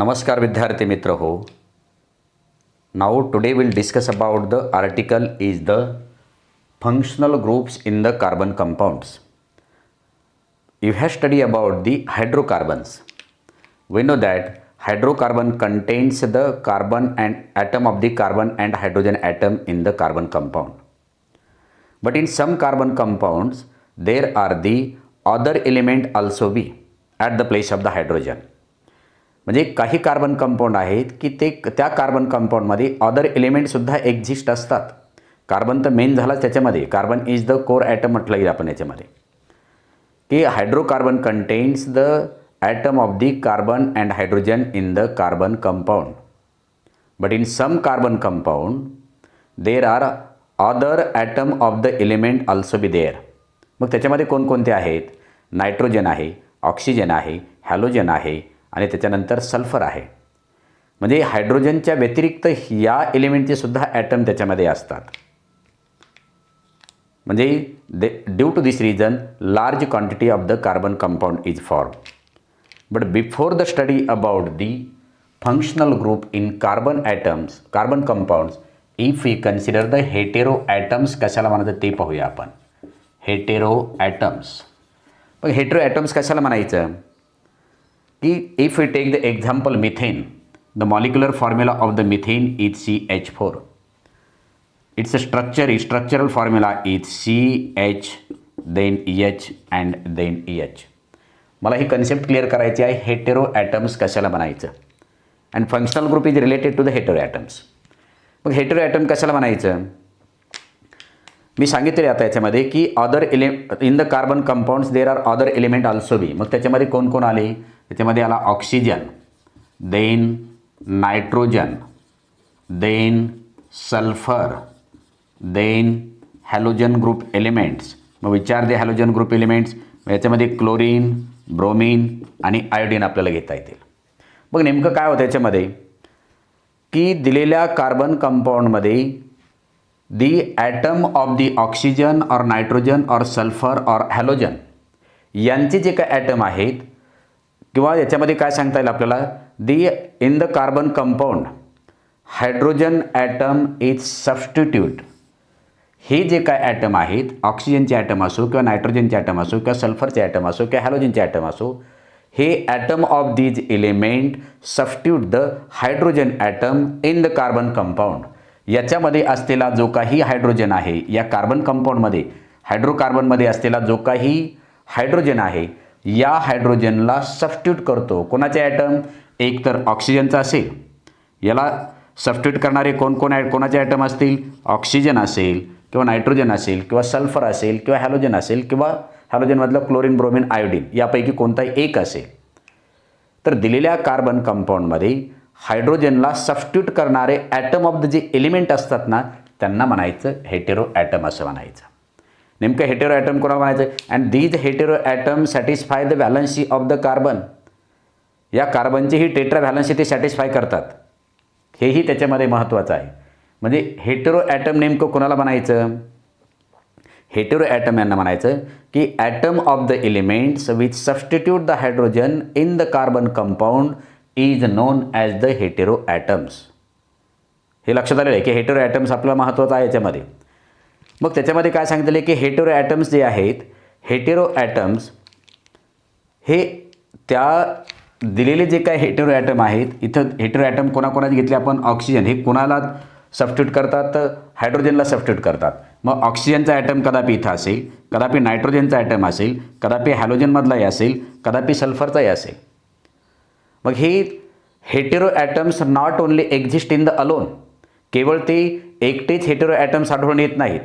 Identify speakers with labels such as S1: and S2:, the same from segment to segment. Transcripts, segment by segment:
S1: नमस्कार विद्यार्थी मित्र हो. Now today we'll discuss about the article is the functional groups in the carbon compounds. You have studied about the hydrocarbons. We know that hydrocarbon contains the carbon and atom of the carbon and hydrogen atom in the carbon compound. But in some carbon compounds there are the other element also be at the place of the hydrogen. म्हणजे काही carbon compound आहेत की ते त्या carbon कंपाऊंडमध्ये other एलिमेंटसुद्धा exist असतात. Carbon तर मेन झालाच त्याच्यामध्ये. Carbon is the core atom म्हटलं येईल आपण याच्यामध्ये की hydrocarbon contains the atom of the carbon and hydrogen in the carbon compound. But in some carbon compound there are other atom of the element also be there. मग त्याच्यामध्ये कोणकोणते आहेत? Nitrogen आहे, ऑक्सिजन आहे, हॅलोजन आहे आणि त्याच्यानंतर sulphur आहे. म्हणजे हायड्रोजनच्या व्यतिरिक्त या एलिमेंटचे सुद्धा ॲटम त्याच्यामध्ये असतात. म्हणजे due to this reason large quantity of the carbon compound is form. But before the study about the functional group in carbon atoms carbon compounds if we consider the hetero atoms कशाला म्हणायचं ते पाहूया आपण. Hetero atoms. मग hetero atoms कशाला म्हणायचं की if we take the example methane, the molecular formula of the methane is CH4. Its structural formula is CH then EH and then EH. मला ही कन्सेप्ट क्लिअर करायची आहे हेटेरो ॲटम्स कशाला म्हणायचं and functional group is related to the hetero atoms. मग hetero atom कशाला म्हणायचं मी सांगितले आता याच्यामध्ये की other in the carbon compounds there are other element also be. मग त्याच्यामध्ये कोण कोण आले? त्याच्यामध्ये आला oxygen, then nitrogen, then sulphur, then halogen group elements. मग विचार दे हॅलोजन ग्रुप एलिमेंट्स. याच्यामध्ये क्लोरीन, ब्रोमीन आणि आयोडीन आपल्याला घेता येतील. मग नेमकं काय होतं याच्यामध्ये की दिलेल्या कार्बन कंपाऊंडमध्ये the atom of the oxygen और नायट्रोजन और सल्फर और हॅलोजन यांचे जे काय ॲटम आहेत किंवा याच्यामध्ये काय सांगता येईल आपल्याला the in the carbon compound hydrogen atom is substitute. हे जे काय ॲटम आहेत ऑक्सिजनचे ॲटम असो किंवा नायट्रोजनचे ॲटम असो किंवा सल्फरचे ॲटम असो किंवा हॅलोजनचे ॲटम असो हे atom of these element substitute the hydrogen atom in the carbon compound. याच्यामध्ये असलेला जो काही हायड्रोजन आहे या कार्बन कंपाऊंडमध्ये हायड्रोकार्बनमध्ये असलेला जो काही हायड्रोजन आहे या हायड्रोजनला सबस्टिट्यूट करतो. कोणाचे ॲटम? एक तर ऑक्सिजनचा असेल, याला सबस्टिट्यूट करणारे कोणाचे ॲटम असतील? ऑक्सिजन असेल किंवा नायट्रोजन असेल किंवा सल्फर असेल किंवा हॅलोजन असेल किंवा हॅलोजनमधलं क्लोरीन, ब्रोमीन, आयोडीन यापैकी कोणताही एक असेल. तर दिलेल्या कार्बन कंपाऊंडमध्ये हायड्रोजनला सबस्टिट्यूट करणारे ॲटम ऑफ द जे एलिमेंट असतात ना त्यांना म्हणायचं हेटेरो ॲटम असं म्हणायचं. नेमकं हेटेरो ॲटम कोणाला म्हणायचं? And these hetero atom satisfy the valency of the carbon. या कार्बनची ही टेट्रा व्हॅलन्सी ते सॅटिस्फाय करतात. हेही त्याच्यामध्ये महत्त्वाचं आहे. म्हणजे हेटेरो ॲटम नेमकं कोणाला म्हणायचं? हेटेरो ॲटम यांना म्हणायचं की atom of the elements which substitute the hydrogen in the carbon compound is known as the hetero atoms. हे लक्षात आलेलं आहे की हेटेरो ॲटम्स आपलं महत्त्वाचं आहे याच्यामध्ये. मग त्याच्यामध्ये काय सांगितलं आहे की हेटेरो ॲटम्स जे आहेत हेटेरो ॲटम्स हे त्या दिलेले जे काय हेटेरो ॲटम आहेत इथं हेटेरो ॲटम कोणाकोणाचे घेतले आपण? ऑक्सिजन हे कोणाला सबस्टिट्यूट करतात? तर हायड्रोजनला सबस्टिट्यूट करतात. मग ऑक्सिजनचा ॲटम कदापि इथं असेल, कदापि नायट्रोजनचा ॲटम असेल, कदापि हॅलोजनमधलाही असेल, कदापि सल्फरचाही असेल. मग हे hetero atoms not only exist in the alone. केवळ ते एकटेच हेटेरो ॲटम्स आढळून येत नाहीत.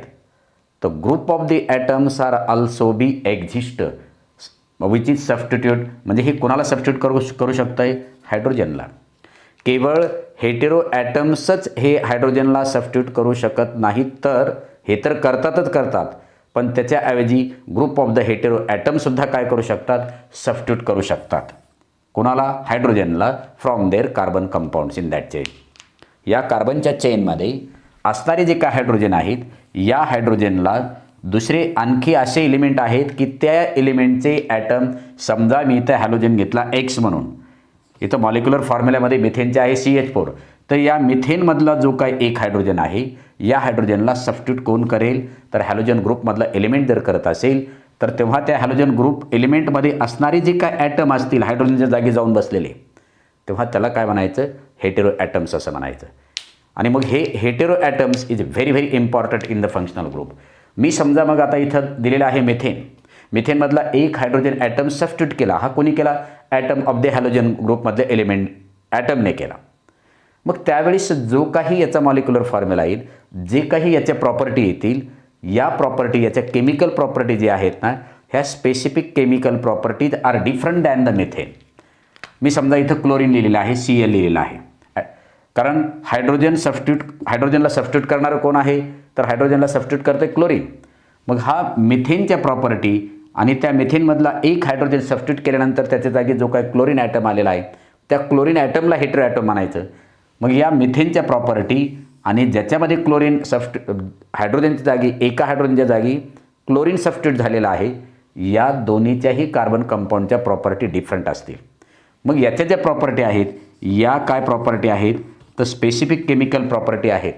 S1: तर group of the atoms are also be exist which is substitute. म्हणजे हे कोणाला सबस्टिट्यूट करू शकतं आहे? हायड्रोजनला. केवळ हेटेरो ॲटम्सच हे हायड्रोजनला सबस्टिट्यूट करू शकत नाहीत. तर हे तर करतात पण त्याच्याऐवजी ग्रुप ऑफ द हेटेरो ॲटमसुद्धा काय करू शकतात? सबस्टिट्यूट करू शकतात. कोणाला? हायड्रोजनला from there carbon compounds in that chain. या कार्बनच्या चेनमध्ये असणारे जे काय हायड्रोजन आहेत या हायड्रोजनला दुसरे आणखी असे एलिमेंट आहेत की त्या एलिमेंटचे ॲटम समजा मी इथे हॅलोजन घेतला X म्हणून इथं मॉलिक्युलर फॉर्म्युल्यामध्ये मिथेनचे आहे CH4. तर या मिथेनमधला जो काय एक हायड्रोजन आहे, या हायड्रोजनला सबस्टिट्यूट कोण करेल, तर हॅलोजन ग्रुपमधला एलिमेंट जर करत असेल तर तेव्हा त्या हॅलोजन ग्रुप एलिमेंटमध्ये असणारे जे काय ॲटम असतील हायड्रोजनच्या जागी जाऊन बसलेले, तेव्हा त्याला काय म्हणायचं, हेटेरो ॲटम्स असं म्हणायचं. आणि मग हे hetero atoms is very very important in the functional group. मी समजा मग आता इथं दिलेलं आहे मिथेन, मिथेनमधला एक हायड्रोजन ॲटम सबस्टिट्यूट केला. हा कोणी केला, ॲटम ऑफ द हॅलोजन ग्रुपमधले एलिमेंट ॲटमने केला. मग त्यावेळेस जो काही याचा मॉलिक्युलर फॉर्म्युला येईल, जे काही याच्या प्रॉपर्टी येतील, या प्रॉपर्टी याच्या केमिकल प्रॉपर्टी जे आहेत ना, ह्या specific chemical properties are different than the methane. मी समजा इथं क्लोरीन लिहिलेलं आहे, Cl लिहिलेलं आहे, कारण हायड्रोजनला सबस्टिट्यूट करणारं कोण आहे, तर हायड्रोजनला सबस्टिट्यूट करते क्लोरीन. मग हा मिथेनच्या प्रॉपर्टी आणि त्या मिथेनमधला एक हायड्रोजन सबस्टिट्यूट केल्यानंतर त्याच्या जागी जो काही क्लोरीन ॲटम आलेला आहे, त्या क्लोरीन ॲटमला हेटेरो ॲटम म्हणायचं. मग या मिथेनच्या प्रॉपर्टी आणि ज्याच्यामध्ये क्लोरीन हायड्रोजनच्या जागी एका हायड्रोजनच्या जागी क्लोरीन सबस्टिट्यूट झालेला आहे, या दोन्हीच्याही कार्बन कंपाऊंडच्या प्रॉपर्टी डिफरंट असतील. मग याच्या ज्या प्रॉपर्टी आहेत, या काय प्रॉपर्टी आहेत, तर स्पेसिफिक केमिकल प्रॉपर्टी आहेत.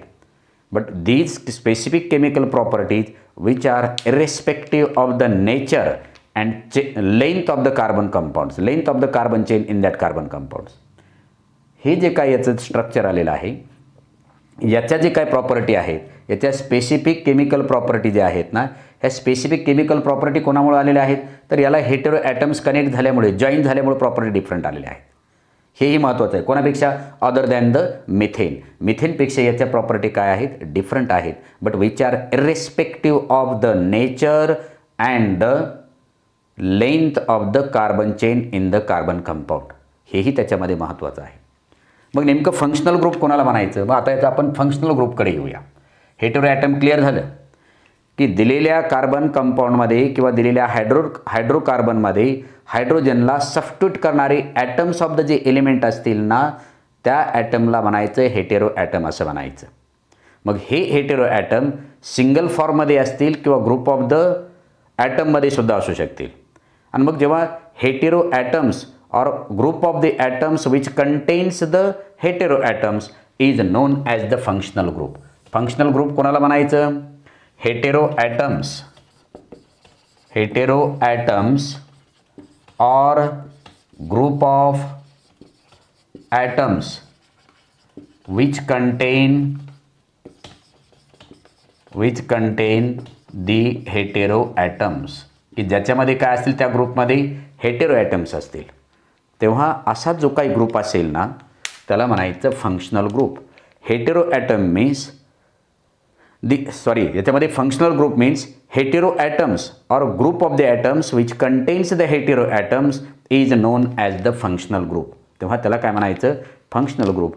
S1: But these specific chemical properties which are irrespective of the nature and length of the carbon compounds, length of the carbon chain in that carbon compounds. हे जे काय याचं स्ट्रक्चर आलेलं आहे, याच्या जे काय प्रॉपर्टी आहेत, याच्या स्पेसिफिक केमिकल प्रॉपर्टी जे आहेत ना, ह्या स्पेसिफिक केमिकल प्रॉपर्टी कोणामुळे आलेल्या आहेत, तर याला हेटेरो ॲटम्स कनेक्ट झाल्यामुळे, जॉईन झाल्यामुळे प्रॉपर्टी डिफरंट आलेल्या आहेत. हेही महत्त्वाचं आहे. कोणापेक्षा, अदर दॅन द मिथेन. मिथेनपेक्षा याच्या प्रॉपर्टी काय आहेत, डिफरंट आहेत. But which are irrespective of the nature and the length of the carbon chain in the carbon compound. हेही त्याच्यामध्ये महत्त्वाचं आहे. मग नेमकं फंक्शनल ग्रुप कोणाला म्हणायचं, मग आता याचं आपण फंक्शनल ग्रुपकडे येऊया. हेटेरो ॲटम क्लिअर झालं की दिलेल्या कार्बन कंपाऊंडमध्ये किंवा दिलेल्या हायड्रोकार्बनमध्ये हायड्रोजनला सबस्टिट्यूट करणारे ॲटम्स ऑफ द जे एलिमेंट असतील ना, त्या ॲटमला म्हणायचं हेटेरो ॲटम असं म्हणायचं. मग हे हेटेरो ॲटम सिंगल फॉर्ममध्ये असतील किंवा ग्रुप ऑफ द ॲटममध्ये सुद्धा असू शकतील. आणि मग जेव्हा hetero atoms or group of the atoms which contains the hetero atoms is known as the functional group. Functional group कोणाला म्हणायचं, hetero atoms or group of atoms which contain the hetero atoms, की ज्याच्यामध्ये काय असतील, त्या ग्रुपमध्ये hetero atoms असतील. तेव्हा असा जो काही ग्रुप असेल ना, त्याला म्हणायचं functional group. Hetero atom means याच्यामध्ये functional group means hetero atoms or group of the atoms which contains the hetero atoms is known as the functional group. तेव्हा त्याला काय म्हणायचं, फंक्शनल ग्रुप.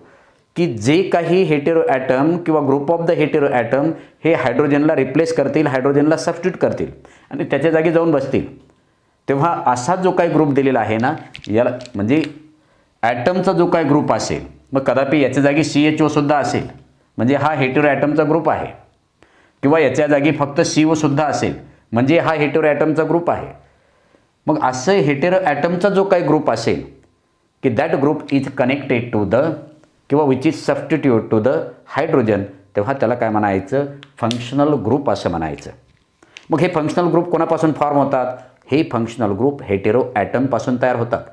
S1: की जे काही हेटेरो ॲटम किंवा group of the hetero atom हे हायड्रोजनला रिप्लेस करतील, हायड्रोजनला सबस्टिट्यूट करतील आणि त्याच्या जागी जाऊन बसतील. तेव्हा असा जो काही ग्रुप दिलेला आहे ना, याला म्हणजे ॲटमचा जो काही ग्रुप असेल, मग कदापि याच्या जागी CHO सुद्धा असेल, म्हणजे हा हेटेरो ॲटमचा ग्रुप आहे. किंवा याच्या जागी फक्त CO सुद्धा असेल, म्हणजे हा हेटेरो ॲटमचा ग्रुप आहे. मग असं हेटेरो ॲटमचा जो काही ग्रुप असेल की that group is connected to the किंवा which is substitute to the hydrogen, तेव्हा त्याला काय म्हणायचं, फंक्शनल ग्रुप असं म्हणायचं. मग हे फंक्शनल ग्रुप कोणापासून फॉर्म होतात, हे फंक्शनल ग्रुप हेटेरो ॲटमपासून तयार होतात.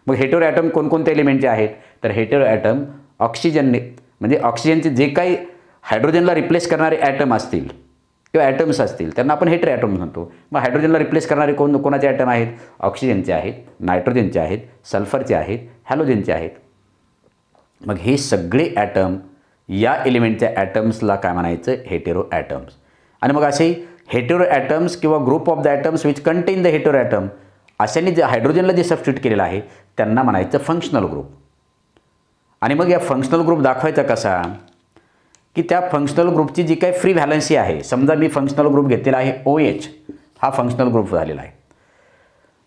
S1: मग हेटेरो ॲटम कोणकोणते एलिमेंटचे आहेत, तर हेटेरो ॲटम ऑक्सिजनने, म्हणजे ऑक्सिजनचे जे काही हायड्रोजनला रिप्लेस करणारे ॲटम असतील किंवा ॲटम्स असतील, त्यांना आपण हेटेरो ॲटम म्हणतो. मग हायड्रोजनला रिप्लेस करणारे कोणाचे ॲटम आहेत, ऑक्सिजनचे आहेत, नायट्रोजनचे आहेत, सल्फरचे आहेत, हॅलोजनचे आहेत. मग हे सगळे ॲटम या एलिमेंटच्या ॲटम्सला काय म्हणायचं, हेटेरो ॲटम्स. आणि मग असे हेटेरो ॲटम्स किंवा group of the atoms which contain the hetero atom, अशाने जे हायड्रोजनला जे सबस्टिट्यूट केलेलं आहे त्यांना म्हणायचं फंक्शनल ग्रुप. आणि मग या फंक्शनल ग्रुप दाखवायचा कसा, की त्या फंक्शनल ग्रुपची जी काही फ्री व्हॅलन्सी आहे, समजा मी फंक्शनल ग्रुप घेतलेला आहे OH, हा फंक्शनल ग्रुप झालेला आहे.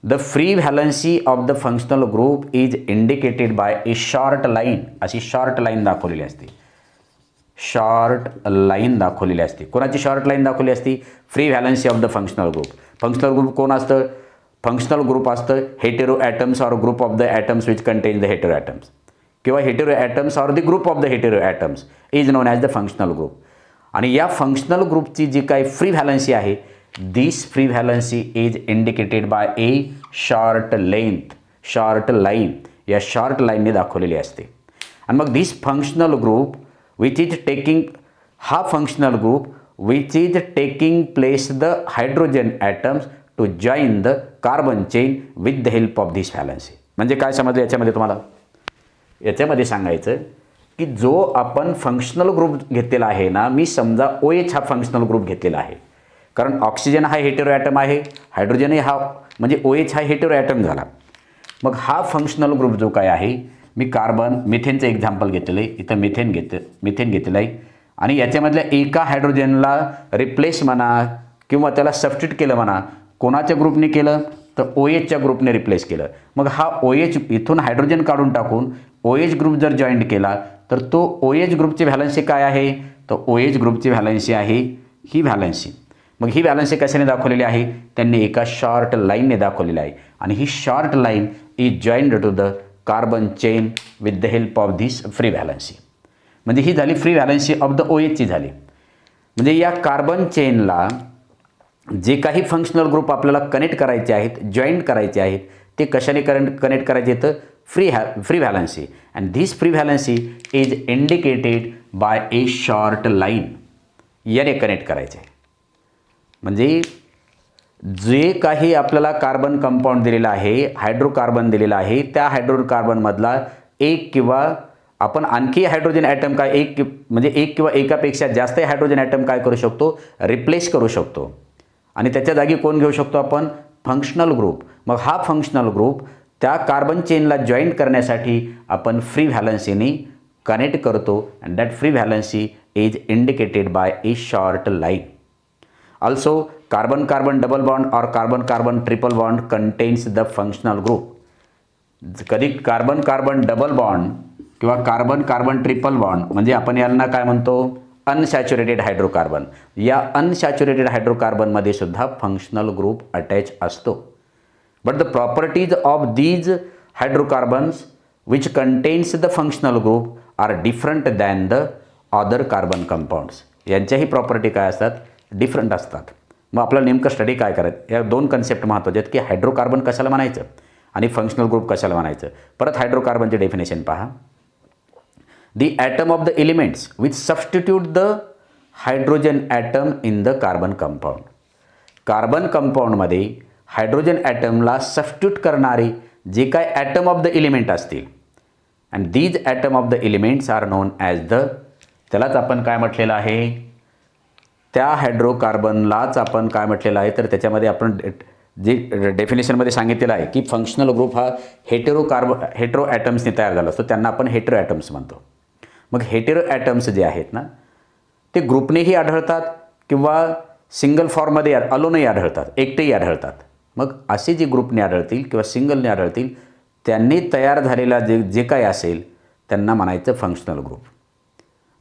S1: The free valency of the functional group is indicated by a short line. अशी शॉर्ट लाईन दाखवलेली असते, शॉर्ट लाईन दाखवलेली असते. कोणाची शॉर्ट लाईन दाखवली असती, free valency of the functional group. Functional group कोण असतं, फंक्शनल ग्रुप असतं hetero atoms or group of the atoms which contain the hetero atoms, किंवा hetero atoms or the group of the hetero atoms is known as the functional group. आणि या functional ग्रुपची जी काही free valency आहे, this free valency is indicated by a short length, short line, या short लाईनने दाखवलेली असते. आणि मग this functional group which is taking, हा functional group which is taking place the hydrogen atoms to join the carbon chain with the help of this valency. म्हणजे काय समजलं याच्यामध्ये तुम्हाला? याच्यामध्ये सांगायचं की जो आपण फंक्शनल ग्रुप घेतलेला आहे ना, मी समजा OH हा फंक्शनल ग्रुप घेतलेला आहे, कारण ऑक्सिजन हा हेटेरो ॲटम आहे, हायड्रोजन हा म्हणजे OH हा हेटेरो ॲटम झाला. मग हा फंक्शनल ग्रुप जो काय आहे, मी कार्बन मिथेनचं एक्झाम्पल घेतलेलं आहे, इथं मिथेन घेतलेलं आहे आणि याच्यामधल्या एका हायड्रोजनला रिप्लेस म्हणा किंवा त्याला सबस्टिट्यूट केलं म्हणा, कोणाच्या ग्रुपने केलं तर OHच्या ग्रुपने रिप्लेस केलं. मग हा OH इथून हायड्रोजन काढून टाकून OH ग्रुप जर जॉईंट केला तर तो OH ग्रुपची व्हॅलन्सी काय आहे, तर OH ग्रुपची व्हॅलन्सी आहे ही व्हॅलन्सी. मग ही व्हॅलन्सी कशाने दाखवलेली आहे, त्यांनी एका शॉर्ट लाईनने दाखवलेली आहे आणि ही short line is joined to the carbon chain with the help of this free valency. म्हणजे ही झाली फ्री व्हॅलन्सी ऑफ द OHची झाली. म्हणजे या कार्बन चेनला जे काही फंक्शनल ग्रुप आपल्याला कनेक्ट करायचे आहेत, जॉईंट करायचे आहेत, ते कशाने कनेक्ट करायचे तर free valency. And this free valency is indicated by a short line, याने कनेक्ट करायचे. म्हणजे जे काही आपल्याला कार्बन कंपाऊंड दिलेला आहे, हायड्रोकार्बन दिलेला आहे, त्या हायड्रोकार्बनमधला एक किंवा आपण आणखी हायड्रोजन ॲटम काय म्हणजे एक किंवा एकापेक्षा जास्त हायड्रोजन ॲटम काय करू शकतो, रिप्लेस करू शकतो आणि त्याच्या जागी कोण घेऊ शकतो आपण, फंक्शनल ग्रुप. मग हा फंक्शनल ग्रुप त्या कार्बन चेनला जॉईंट करण्यासाठी आपण फ्री व्हॅलन्सीने कनेक्ट करतो and that free valency is indicated by a short line. Also carbon carbon double bond or carbon carbon triple bond contains the functional group. कधी carbon carbon double bond किंवा carbon carbon triple bond म्हणजे आपण यांना काय म्हणतो, unsaturated hydrocarbon. या unsaturated हायड्रोकार्बनमध्ये सुद्धा फंक्शनल ग्रुप अटॅच असतो. But the properties of these hydrocarbons which contains the functional group are different than the other carbon compounds. यांच्याही प्रॉपर्टी काय असतात, डिफरंट असतात. मग आपल्याला नेमकं स्टडी काय करायचं, या दोन कन्सेप्ट महत्त्वाचे आहेत की हायड्रोकार्बन कशाला म्हणायचं आणि फंक्शनल ग्रुप कशाला म्हणायचं. परत हायड्रोकार्बनचे डेफिनेशन पहा. The atom of the elements which substitute the hydrogen atom in the carbon compound. Carbon कंपाऊंडमध्ये हायड्रोजन ॲटमला सबस्टिट्यूट करणारे जे काय ॲटम ऑफ द एलिमेंट असतील and these atom of the elements are known as the, त्यालाच आपण काय म्हटलेलं आहे, त्या हायड्रोकार्बनलाच आपण काय म्हटलेलं आहे तर त्याच्यामध्ये आपण जे डेफिनेशनमध्ये सांगितलेलं आहे की फंक्शनल ग्रुप हा हेटेरो ॲटम्सने तयार झाला असतो, त्यांना आपण हेटेरो ॲटम्स म्हणतो. मग हेटेरो ॲटम्स जे आहेत ना, ते ग्रुपनेही आढळतात किंवा सिंगल फॉर्ममध्ये अलोनही आढळतात, एकटेही आढळतात. मग असे जे ग्रुपने आढळतील किंवा सिंगलने आढळतील त्यांनी तयार झालेला जे काय असेल त्यांना म्हणायचं फंक्शनल ग्रुप.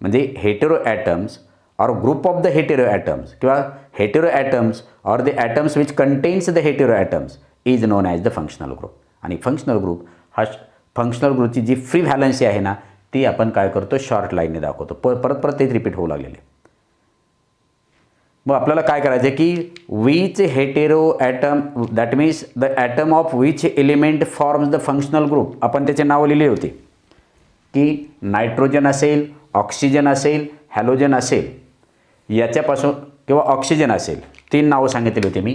S1: म्हणजे hetero atoms or group of the hetero atoms किंवा hetero atoms or the atoms which contains the hetero atoms is known as the functional group. आणि फंक्शनल ग्रुप हा फंक्शनल ग्रुपची जी फ्री व्हॅलन्सी आहे ना, ती आपण काय करतो, शॉर्ट लाईनने दाखवतो. परत तेच रिपीट होऊ लागलेले. मग आपल्याला काय करायचं आहे की which hetero atom, that means the atom of which element forms the functional group. आपण त्याचे नाव लिहिले होते की नायट्रोजन असेल, ऑक्सिजन असेल, हॅलोजन असेल, याच्यापासून किंवा ऑक्सिजन असेल, 3 नावं सांगितली होती मी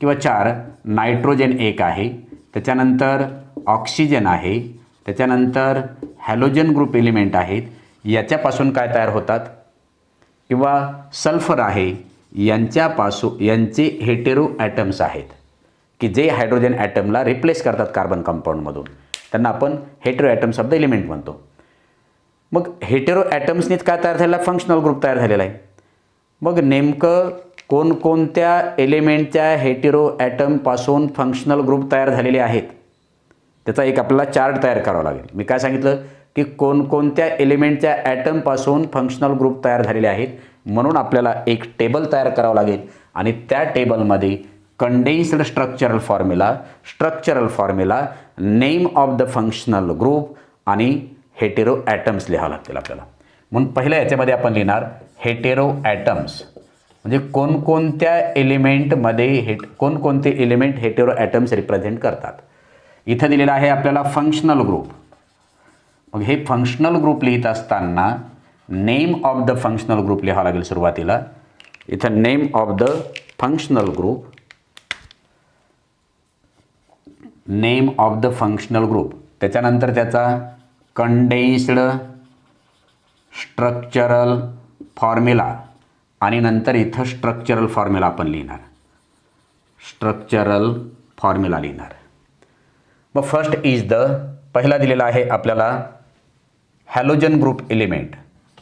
S1: किंवा 4. नायट्रोजन एक आहे, त्याच्यानंतर ऑक्सिजन आहे, त्याच्यानंतर हॅलोजन ग्रुप एलिमेंट आहेत, याच्यापासून काय तयार होतात किंवा सल्फर आहे, यांचे हेटेरो ॲटम्स आहेत की जे हायड्रोजन ॲटमला रिप्लेस करतात कार्बन कंपाऊंडमधून, त्यांना आपण hetero atoms of the element म्हणतो. मग हेटेरो ॲटम्सनीच काय तयार झालेला, फंक्शनल ग्रुप तयार झालेला आहे. मग नेमकं कोणकोणत्या एलिमेंटच्या हेटेरो ॲटमपासून फंक्शनल ग्रुप तयार झालेले आहेत त्याचा एक आपल्याला चार्ट तयार करावा लागेल. मी काय सांगितलं की कोणकोणत्या एलिमेंटच्या ॲटमपासून फंक्शनल ग्रुप तयार झालेले आहेत, म्हणून आपल्याला एक टेबल तयार करावं लागेल आणि त्या टेबलमध्ये condensed structural formula, name of the functional group आणि हेटेरो ॲटम्स लिहावं लागतील आपल्याला. म्हणून पहिल्या याच्यामध्ये आपण लिहिणार हेटेरो ॲटम्स, म्हणजे कोणकोणत्या एलिमेंटमध्ये कोणकोणते एलिमेंट हेटेरो ॲटम्स रिप्रेझेंट करतात. इथं दिलेलं आहे आपल्याला फंक्शनल ग्रुप. मग हे फंक्शनल ग्रुप लिहित असताना name of the functional group लिहावं लागेल सुरुवातीला. इथं name of the functional group, name of the functional group, त्याच्यानंतर त्याचा कंडेन्स्ड स्ट्रक्चरल फॉर्म्युला आणि नंतर इथं स्ट्रक्चरल फॉर्म्युला आपण लिहिणार, स्ट्रक्चरल फॉर्म्युला लिहिणार. मग फर्स्ट इज द, पहिला दिलेला आहे आपल्याला हॅलोजन ग्रुप एलिमेंट,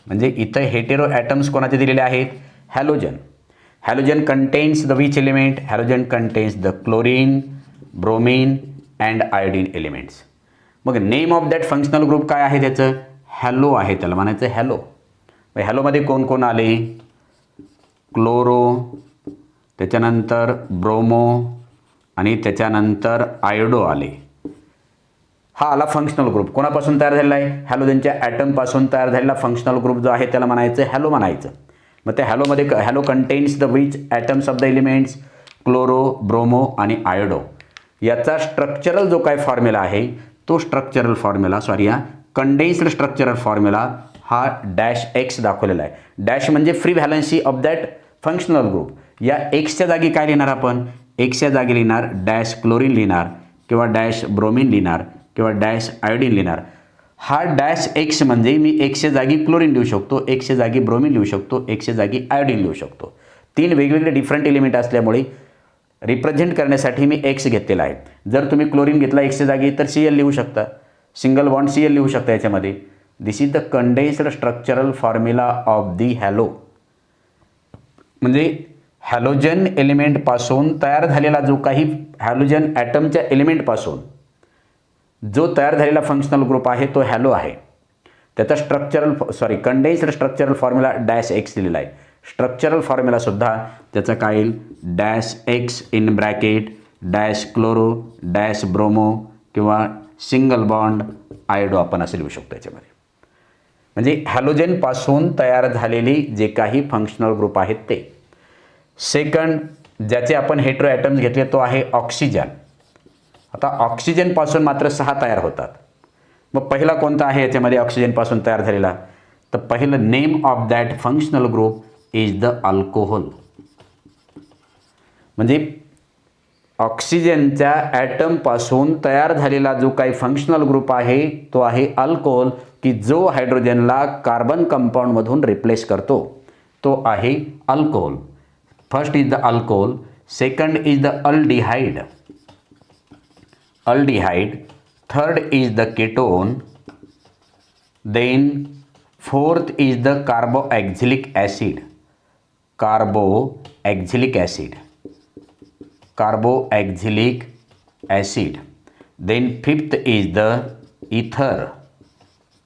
S1: म्हणजे इथं हेटेरो ॲटम्स कोणाचे दिलेले आहेत, halogen. Halogen contains the which element, halogen contains the chlorine, bromine and iodine elements. मग name of that functional group काय आहे त्याचं, हॅलो आहे, त्याला म्हणायचं हॅलो. मग हॅलोमध्ये कोण कोण आले, क्लोरो, त्याच्यानंतर ब्रोमो आणि त्याच्यानंतर आयोडो आले. हा आला फंक्शनल ग्रुप. कोणापासून तयार झालेला आहे, हॅलोजनच्या ॲटमपासून तयार झालेला फंक्शनल ग्रुप जो आहे त्याला म्हणायचं हॅलो म्हणायचं. मग त्या हॅलोमध्ये halo contains the which atoms of the elements, chloro, bromo आणि आयोडो. याचा स्ट्रक्चरल जो काय फॉर्म्युला आहे तो structural formula condensed structural formula हा डॅश एक्स दाखवलेला आहे. डॅश म्हणजे free valency of that functional group. या एक्सच्या जागी काय लिहिणार आपण, एक्सच्या जागी लिहिणार डॅश क्लोरीन लिहिणार किंवा डॅश ब्रोमीन लिहिणार किंवा डॅश आयोडीन लिहिणार. हा डॅश एक्स म्हणजे मी एक्सच्या जागी क्लोरीन लिहू शकतो, एक्सच्या जागी ब्रोमीन लिहू शकतो, एक्सच्या जागी आयोडीन लिहू शकतो. तीन वेगवेगळे डिफरंट एलिमेंट असल्यामुळे रिप्रेझेंट करण्यासाठी मी एक्स घेतलेला आहे. जर तुम्ही क्लोरीन घेतला एक्सच्या जागी तर सी एल लिहू शकता, सिंगल बॉन्ड सी एल लिहू शकता याच्यामध्ये. This is the condensed structural formula of the halo. म्हणजे हॅलोजन एलिमेंटपासून तयार झालेला जो काही हॅलोजन ॲटमच्या एलिमेंटपासून जो तयार झालेला फंक्शनल ग्रुप आहे तो हॅलो आहे. त्याचा condensed structural formula dash x दिलेला आहे. स्ट्रक्चरल फॉर्म्युलासुद्धा त्याचा काय येईल, dash x in bracket dash chloro dash bromo किंवा सिंगल बॉन्ड आयोडो आपण असे लिहू शकतो याच्यामध्ये. म्हणजे हॅलोजनपासून तयार झालेली जे काही फंक्शनल ग्रुप आहेत ते. सेकंड ज्याचे आपण हेटेरो ॲटम्स घेतले तो आहे ऑक्सिजन. आता ऑक्सिजनपासून मात्र 6 तयार होतात. मग पहिला कोणता आहे याच्यामध्ये ऑक्सिजनपासून तयार झालेला, तर पहिलं name of that functional group is the alcohol. म्हणजे ऑक्सिजनच्या ॲटमपासून तयार झालेला जो काही फंक्शनल ग्रुप आहे तो आहे अल्कोहोल, की जो हायड्रोजनला कार्बन कंपाऊंडमधून रिप्लेस करतो तो आहे alcohol. First is the alcohol, second is the aldehyde, third is the ketone, then fourth is the carboxylic acid, then fifth is the ether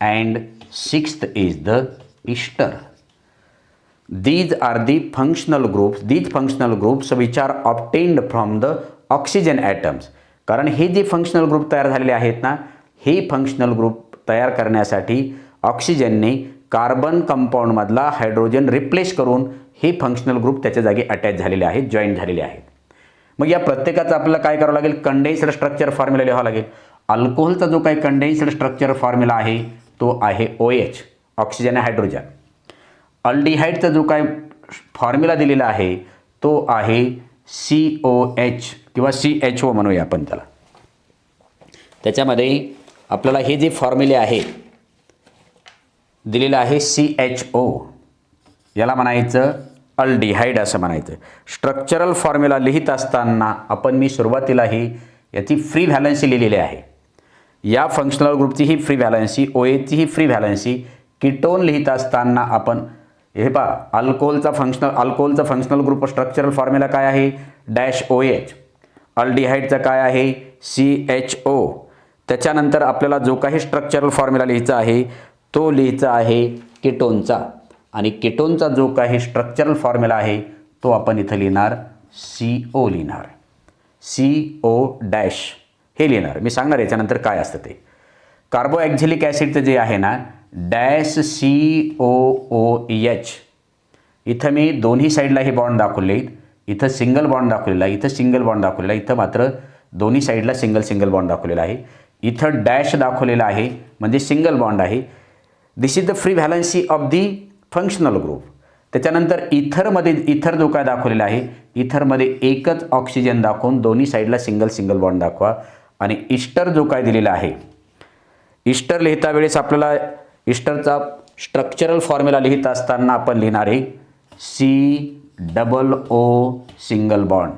S1: and sixth is the ester. These are the functional groups which are obtained from the oxygen atoms. कारण हे जे functional group तयार झालेले आहेत ना, हे functional group तयार करण्यासाठी ऑक्सिजनने कार्बन कंपाऊंडमधला हायड्रोजन रिप्लेस करून हे फंक्शनल ग्रुप त्याच्या जागी अटॅच झालेले आहेत, जॉईन झालेले आहेत. मग या प्रत्येकाचं आपल्याला काय करावं लागेल, कंडेन्स्ड स्ट्रक्चर फॉर्म्युला लिहावं लागेल. अल्कोहोलचा जो काही कंडेन्स्ड स्ट्रक्चर फॉर्म्युला आहे तो आहे OH, ऑक्सिजन हायड्रोजन. अल्डिहाइडचा जो काय फॉर्म्युला दिलेला आहे तो आहे COH किंवा CHO म्हणूया आपण त्याला. त्याच्यामध्ये आपल्याला हे जे फॉर्म्युले आहे दिलेलं आहे CHO, याला म्हणायचं अल्डिहाइड असं म्हणायचं. स्ट्रक्चरल फॉर्म्युला लिहित असताना मी सुरुवातीला याची फ्री व्हॅलन्सी लिहिलेली आहे. या फंक्शनल ग्रुपची ही फ्री व्हॅलन्सी, OHची ही फ्री व्हॅलन्सी. कीटोन लिहित असताना आपण हे पहा, अल्कोहोलचा फंक्शनल ग्रुप स्ट्रक्चरल फॉर्म्युला काय आहे, डॅश OH. अल्डिहाइडचा काय आहे, CHO. त्याच्यानंतर आपल्याला जो काही स्ट्रक्चरल फॉर्म्युला लिहायचा आहे तो लिहायचा आहे कीटोनचा, आणि कीटोनचा जो काही स्ट्रक्चरल फॉर्म्युला आहे तो आपण इथं लिहिणार CO लिहिणार. CO डॅश हे लिहिणार. मी सांगणार याच्यानंतर काय असतं ते. कार्बोऑक्झॅलिक ॲसिडचं जे आहे ना डॅश COOH, इथं मी दोन्ही साईडला हे बॉन्ड दाखवले. इथं सिंगल बॉन्ड दाखवलेला आहे, इथं सिंगल बॉन्ड दाखवलेला आहे, इथं मात्र दोन्ही साईडला सिंगल बॉन्ड दाखवलेला आहे. इथं डॅश दाखवलेला आहे म्हणजे सिंगल बॉन्ड आहे. This is the free valency of the functional group. त्याच्यानंतर इथर जो काय दाखवलेला आहे, इथरमध्ये एकच ऑक्सिजन दाखवून दोन्ही साईडला सिंगल बॉन्ड दाखवा. आणि इस्टर जो काय दिलेला आहे, इस्टर लिहिता वेळेस आपल्याला इस्टरचा स्ट्रक्चरल फॉर्म्युला लिहित असताना आपण लिहिणार आहे COO सिंगल बॉन्ड.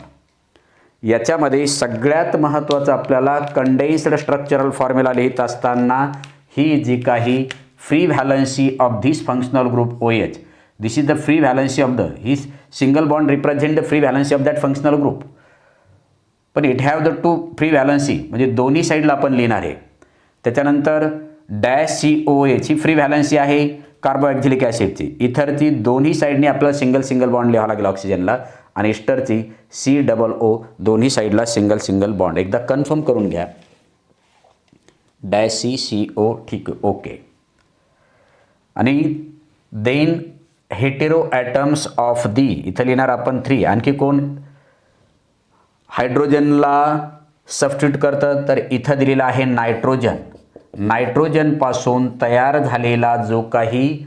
S1: याच्यामध्ये सगळ्यात महत्त्वाचं आपल्याला कंडेन्स्ड स्ट्रक्चरल फॉर्म्युला लिहित असताना ही जी काही free valency of this functional group OH, this is the free valency of the ही single bond represent the free valency of that functional group. पण it have the two free valency म्हणजे दोन्ही साईडला आपण लिहिणार आहे. त्याच्यानंतर डॅश COH ही फ्री व्हॅलन्सी आहे कार्बोऑक्झॅलिक ॲसिडची. इथरची दोन्ही साईडने आपल्याला सिंगल बॉन्ड लिहावा लागेल ऑक्सिजनला. आणि इस्टरची COO दोन्ही साईडला सिंगल बॉन्ड. एकदा कन्फर्म करून घ्या. डॅश CO ठीक आहे, ओके. आणि then hetero atoms of the इथं लिहिणार आपण 3. आणखी कोण हायड्रोजनला सबस्टिट्यूट करतं तर इथं दिलेला आहे नायट्रोजन. नायट्रोजनपासून तयार झालेला जो काही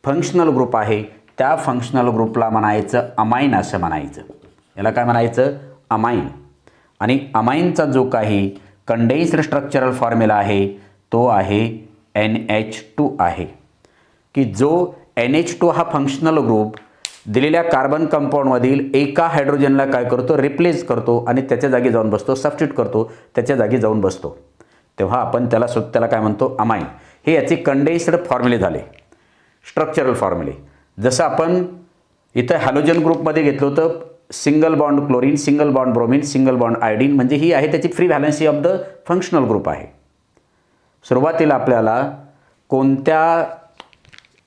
S1: फंक्शनल ग्रुप आहे त्या फंक्शनल ग्रुपला म्हणायचं अमाइन असं म्हणायचं. याला काय म्हणायचं? अमाइन. आणि अमाइनचा जो काही कंडेन्स्ड स्ट्रक्चरल फॉर्म्युला आहे तो आहे NH2 आहे. की जो NH2 हा फंक्शनल ग्रुप दिलेल्या कार्बन कंपाऊंडमधील एका हायड्रोजनला काय करतो? रिप्लेस करतो आणि त्याच्या जागी जाऊन बसतो, सबस्टिट्यूट करतो, त्याच्या जागी जाऊन बसतो. तेव्हा आपण त्याला काय म्हणतो? अमाइन. हे याचे कंडेन्स्ड फॉर्म्युले झाले, स्ट्रक्चरल फॉर्म्युले. जसं आपण इथं हॅलोजन ग्रुपमध्ये घेतलं होतं single bond chlorine, single bond bromine, single bond iodine, म्हणजे ही आहे त्याची free valency of the functional group आहे. सुरुवातीला आपल्याला कोणत्या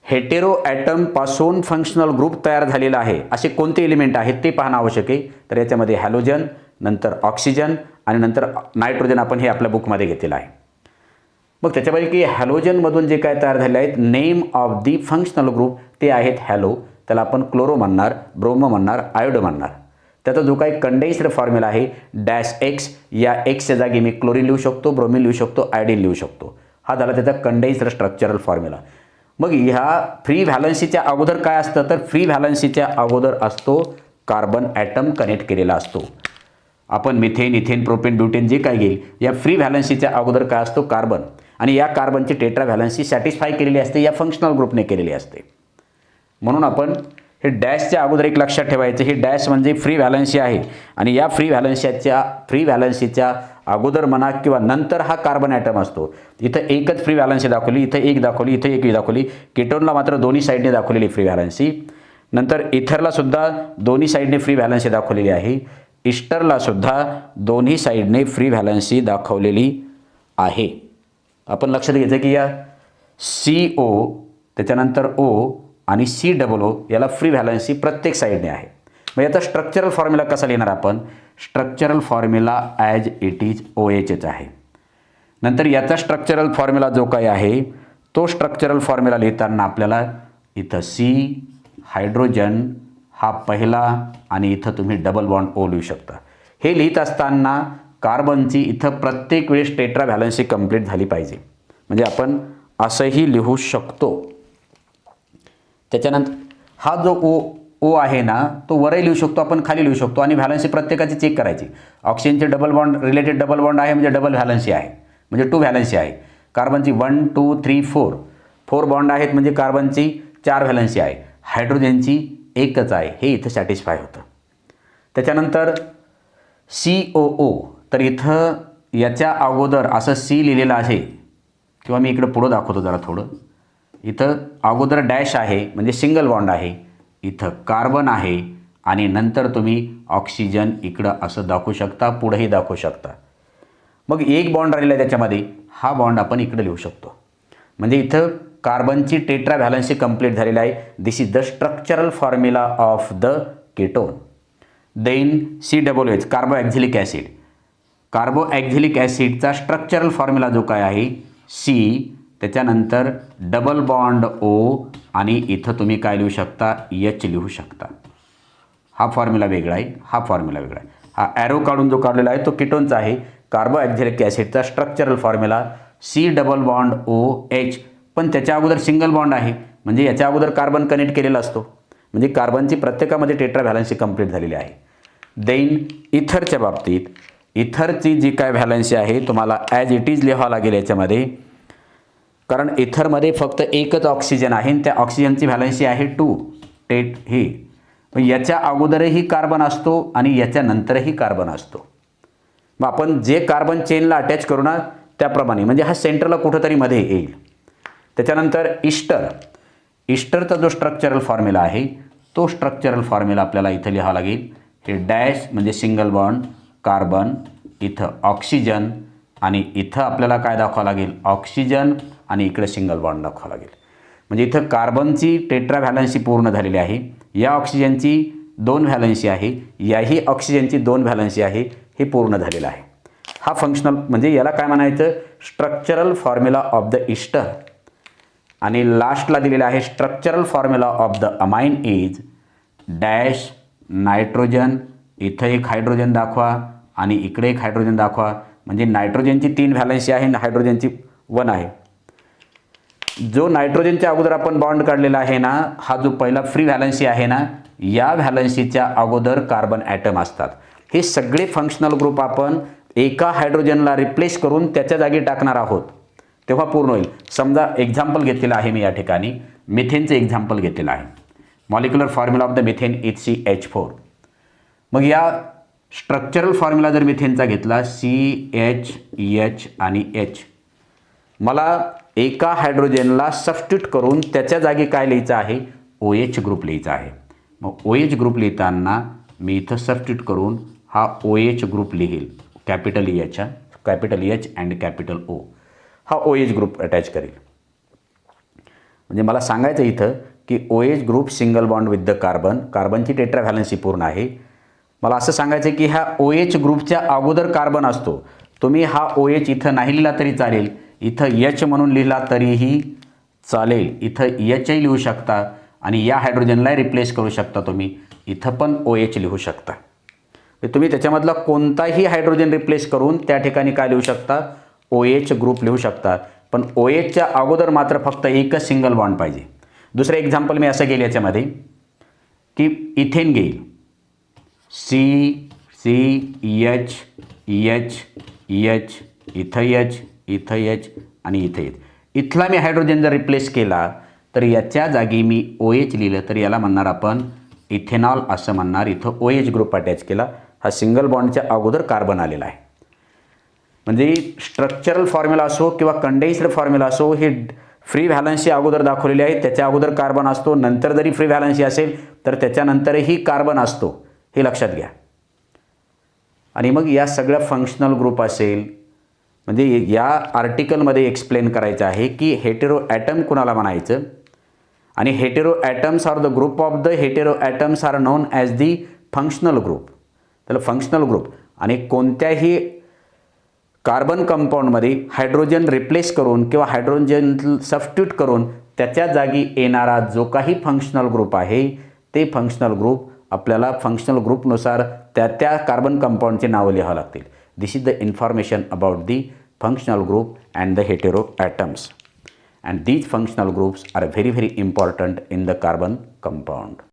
S1: हेटेरो ॲटमपासून फंक्शनल ग्रुप तयार झालेला आहे असे कोणते एलिमेंट आहेत ते पाहणं आवश्यक आहे. तर याच्यामध्ये हॅलोजन, नंतर ऑक्सिजन आणि नंतर नायट्रोजन आपण हे आपल्या बुकमध्ये घेतलेलं आहे. मग त्याच्यापैकी हॅलोजनमधून जे काय तयार झाले आहेत name of the functional group ते आहेत हॅलो. त्याला आपण क्लोरो म्हणणार, ब्रोमो म्हणणार, आयोडो म्हणणार. त्याचा जो काही कंडेन्स्ड फॉर्म्युला आहे डॅश X, या Xच्या जागी मी क्लोरीन लिहू शकतो, ब्रोमिन लिहू शकतो, आयोडीन लिहू शकतो. हा झाला त्याचा कंडेन्स्ड स्ट्रक्चरल फॉर्म्युला. मग ह्या फ्री व्हॅलन्सीच्या अगोदर काय असतं? तर फ्री व्हॅलन्सीच्या अगोदर असतो कार्बन ॲटम कनेक्ट केलेला असतो. आपण मिथेन, इथेन, प्रोपेन, ब्युटेन जे काय घेईल या फ्री व्हॅलन्सीच्या अगोदर काय असतो? कार्बन. आणि या कार्बनची टेट्रा व्हॅलन्सी सॅटिस्फाय केलेली असते, या फंक्शनल ग्रुपने केलेली असते. म्हणून आपण हे डॅशच्या अगोदर एक लक्षात ठेवायचं, हे डॅश म्हणजे फ्री व्हॅलन्सी आहे आणि या फ्री व्हॅलन्सीच्या अगोदर म्हणा किंवा नंतर हा कार्बन ॲटम असतो. इथं एकच फ्री व्हॅलन्सी दाखवली, इथं एक दाखवली, इथं एक दाखवली. केटोनला मात्र दोन्ही साईडने दाखवलेली फ्री व्हॅलन्सी. नंतर इथरला सुद्धा दोन्ही साईडने फ्री व्हॅलन्सी दाखवलेली आहे. इस्टरला सुद्धा दोन्ही साईडने फ्री व्हॅलन्सी दाखवलेली आहे. आपण लक्षात घ्यायचं की या CO त्याच्यानंतर O आणि COO याला फ्री व्हॅलन्सी प्रत्येक साईडने आहे. मग याचा स्ट्रक्चरल फॉर्म्युला कसा लिहिणार आपण? Structural formula as it is OHच आहे. नंतर याचा स्ट्रक्चरल फॉर्म्युला जो काही आहे तो स्ट्रक्चरल फॉर्म्युला लिहिताना आपल्याला इथं C हायड्रोजन हा पहिला आणि इथं तुम्ही डबल बॉन्ड O लिहू शकता. हे लिहित असताना कार्बनची इथं प्रत्येक वेळेस टेट्रा व्हॅलन्सी कंप्लीट झाली पाहिजे. म्हणजे आपण असंही लिहू शकतो. त्याच्यानंतर हा जो O आहे ना तो वरही लिहू शकतो, आपण खाली लिहू शकतो आणि व्हॅलन्सी प्रत्येकाची चेक करायची. ऑक्सिजनचे double bond related double bond आहे म्हणजे डबल व्हॅलन्सी आहे, म्हणजे 2 व्हॅलन्सी आहे. कार्बनची 1 2 3 4 बॉन्ड आहेत म्हणजे कार्बनची 4 व्हॅलन्सी आहे. हायड्रोजनची एकच आहे, हे इथं सॅटिस्फाय होतं. त्याच्यानंतर COO, तर इथं याच्या अगोदर असं C लिहिलेलं आहे किंवा मी इकडं पुढं दाखवतो जरा थोडं. इथं अगोदर डॅश आहे म्हणजे सिंगल बॉन्ड आहे, इथं कार्बन आहे आणि नंतर तुम्ही ऑक्सिजन इकडं असं दाखवू शकता, पुढेही दाखवू शकता. मग एक बॉन्ड राहिला आहे त्याच्यामध्ये, हा बॉन्ड आपण इकडं लिहू शकतो. म्हणजे इथं कार्बनची टेट्रा व्हॅलन्सी कंप्लीट झालेली आहे. This is the structural formula of the ketone. Then COOH carboxylic acid. Carboxylic ॲसिडचा स्ट्रक्चरल फॉर्म्युला जो काय आहे C, त्याच्यानंतर डबल बॉन्ड O आणि इथं तुम्ही काय लिहू शकता H लिहू शकता. हा फॉर्म्युला वेगळा आहे, हा फॉर्म्युला वेगळा आहे. हा ॲरो काढून जो काढलेला आहे तो कीटोनचा आहे. कार्बोऑक्झिलिक ॲसिडचा structural formula C double bond OH, पण त्याच्या अगोदर सिंगल बॉन्ड आहे म्हणजे याच्या अगोदर कार्बन कनेक्ट केलेला असतो म्हणजे कार्बनची प्रत्येकामध्ये टेट्रा व्हॅलन्सी कंप्लीट झालेली आहे. देन इथरच्या बाबतीत इथरची जी काय व्हॅलन्सी आहे तुम्हाला ॲज इट इज लिहावं लागेल याच्यामध्ये, कारण इथरमध्ये फक्त एकच ऑक्सिजन आहे आणि त्या ऑक्सिजनची व्हॅलन्सी आहे 2 टेट ही. याच्या अगोदरही कार्बन असतो आणि याच्यानंतरही कार्बन असतो. मग आपण जे कार्बन चेनला अटॅच करू ना त्याप्रमाणे म्हणजे हा सेंटरला कुठंतरी मध्ये येईल. त्याच्यानंतर इस्टरचा जो स्ट्रक्चरल फॉर्म्युला आहे तो स्ट्रक्चरल फॉर्म्युला आपल्याला इथं लिहावा लागेल. हे डॅश म्हणजे सिंगल बॉन्ड कार्बन, इथं ऑक्सिजन आणि इथं आपल्याला काय दाखवावं लागेल ऑक्सिजन आणि इकडे सिंगल बॉन्ड दाखवावं लागेल. म्हणजे इथं कार्बनची टेट्रा व्हॅलन्सी पूर्ण झालेली आहे, या ऑक्सिजनची 2 व्हॅलन्सी आहे, याही ऑक्सिजनची 2 व्हॅलन्सी आहे, हे पूर्ण झालेलं आहे. हा फंक्शनल म्हणजे याला काय म्हणायचं structural formula of the ester. आणि लास्टला दिलेला आहे structural formula of the amine is dash nitrogen, इथं एक हायड्रोजन दाखवा आणि इकडे एक हायड्रोजन दाखवा. म्हणजे नायट्रोजनची 3 व्हॅलन्सी आहे आणि हायड्रोजनची 1 आहे. जो नायट्रोजनच्या अगोदर आपण बॉन्ड काढलेला आहे ना, हा जो पहिला फ्री व्हॅलन्सी आहे ना, या व्हॅलन्सीच्या अगोदर कार्बन ॲटम असतात. हे सगळे फंक्शनल ग्रुप आपण एका हायड्रोजनला रिप्लेस करून त्याच्या जागी टाकणार आहोत तेव्हा पूर्ण होईल. समजा एक्झाम्पल घेतलेलं आहे मी या ठिकाणी मिथेनचं एक्झाम्पल घेतलेलं आहे. Molecular formula of the methane HCH4. मग या स्ट्रक्चरल फॉर्म्युला जर मिथेनचा घेतला CH आणि H, मला एका हायड्रोजनला सबस्टिट्यूट करून त्याच्या जागी काय लिहायचं आहे OH ग्रुप लिहायचा आहे. मग OH ग्रुप लिहिताना मी इथं सबस्टिट्यूट करून हा OH ग्रुप लिहील capital H and capital O. हा OH ग्रुप अटॅच करेल. म्हणजे मला सांगायचं इथं की OH group single bond with the carbon, कार्बनची टेट्रा व्हॅलन्सी पूर्ण आहे. मला असं सांगायचं की ह्या OH ग्रुपच्या अगोदर कार्बन असतो. तुम्ही हा OH इथं नाही लिहिला तरी चालेल, इथं H म्हणून लिहिला तरीही चालेल, इथं Hही लिहू शकता आणि या हायड्रोजनला रिप्लेस करू शकता तुम्ही, इथं पण OH लिहू शकता. तुम्ही त्याच्यामधला कोणताही हायड्रोजन रिप्लेस करून त्या ठिकाणी काय लिहू शकता OH ग्रुप लिहू शकता. पण OHच्या अगोदर मात्र फक्त एकच सिंगल बॉन्ड पाहिजे. दुसरं एक्झाम्पल मी असं घेईल याच्यामध्ये की इथेन घेईल CH इथं H आणि इथं H. इथला मी हायड्रोजन जर रिप्लेस केला तर याच्या जागी मी OH लिहिलं तर याला म्हणणार आपण इथेनॉल असं म्हणणार. इथं OH ग्रुप अटॅच केला, हा सिंगल बॉन्डच्या अगोदर कार्बन आलेला आहे. म्हणजे स्ट्रक्चरल फॉर्म्युला असो किंवा कंडेन्स्ड फॉर्म्युला असो, हे फ्री व्हॅलन्सी अगोदर दाखवलेली आहे, त्याच्या अगोदर कार्बन असतो. नंतर जरी फ्री व्हॅलन्सी असेल तर त्याच्यानंतरही कार्बन असतो, हे लक्षात घ्या. आणि मग या सगळ्या फंक्शनल ग्रुप असेल म्हणजे या आर्टिकलमध्ये एक्सप्लेन करायचं आहे की हेटेरो ॲटम कुणाला म्हणायचं. आणि hetero atoms are the group of the hetero atoms are known as the functional group. त्याला फंक्शनल ग्रुप. आणि कोणत्याही कार्बन कंपाऊंडमध्ये हायड्रोजन रिप्लेस करून किंवा हायड्रोजन सबस्टिट्यूट करून त्याच्या जागी येणारा जो काही फंक्शनल ग्रुप आहे ते फंक्शनल ग्रुप आपल्याला फंक्शनल ग्रुपनुसार त्या कार्बन कंपाऊंडचे नावं लिहावं लागतील. This is the information about the functional group and the hetero atoms. And these functional groups are very important in the carbon compound.